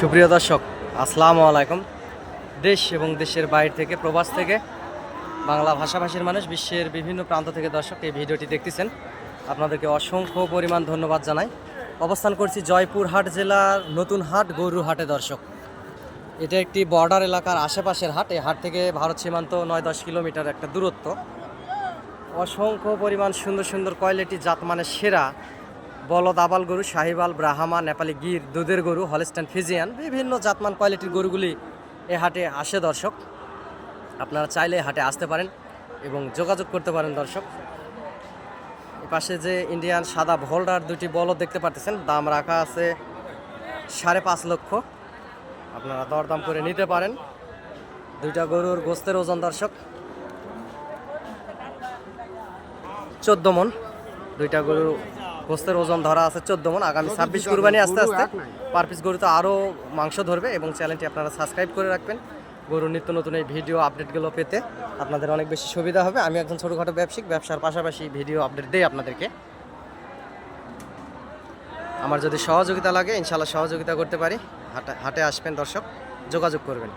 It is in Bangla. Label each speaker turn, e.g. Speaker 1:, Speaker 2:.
Speaker 1: সুপ্রিয় দর্শক, আসসালামু আলাইকুম। দেশ এবং দেশের বাইরে থেকে, প্রবাস থেকে বাংলা ভাষাভাষীর মানুষ, বিশ্বের বিভিন্ন প্রান্ত থেকে দর্শক এই ভিডিওটি দেখতেছেন, আপনাদেরকে অসংখ্য পরিমাণ ধন্যবাদ জানাই। অবস্থান করছি জয়পুরহাট জেলার নতুন হাট গরুর হাটে দর্শক। এটা একটি বর্ডার এলাকার আশেপাশের হাট। এই হাট থেকে ভারত সীমান্ত 9-10 কিলোমিটার একটা দূরত্ব। অসংখ্য পরিমাণ সুন্দর সুন্দর কোয়ালিটি জাতমানের সেরা বলদ, আবাল গরু, শাহিওয়াল, ব্রাহ্মা, নেপালি গির, দুধের গরু, হলস্টাইন ফ্রিজিয়ান, বিভিন্ন জাতমান কোয়ালিটির গরুগুলি এ হাটে আসে দর্শক। আপনারা চাইলে হাটে আসতে পারেন এবং যোগাযোগ করতে পারেন দর্শক। এ পাশে যে ইন্ডিয়ান সাদা ভোল্ডার দুটি বলদ দেখতে পাচ্ছেন, দাম রাখা আছে 5.5 লক্ষ। আপনারা দরদাম করে নিতে পারেন। দুইটা গরুর গোস্তের ওজন দর্শক 14 মন। দুইটা গরুর গোস্তের ওজন ধরা আছে 14 মন। আগামী 26 কুরবানি আস্তে আস্তে পার পিস গরুতে আরও মাংস ধরবে। এবং চ্যানেলটি আপনারা সাবস্ক্রাইব করে রাখবেন গরুর নিত্য নতুন এই ভিডিও আপডেটগুলো পেতে আপনাদের অনেক বেশি সুবিধা হবে। আমি একজন ছোটোখাটো ব্যবসায়িক, ব্যবসার পাশাপাশি ভিডিও আপডেট দিই আপনাদেরকে। আমার যদি সহযোগিতা লাগে ইনশাআল্লাহ সহযোগিতা করতে পারি। হাটে আসবেন দর্শক, যোগাযোগ করবেন।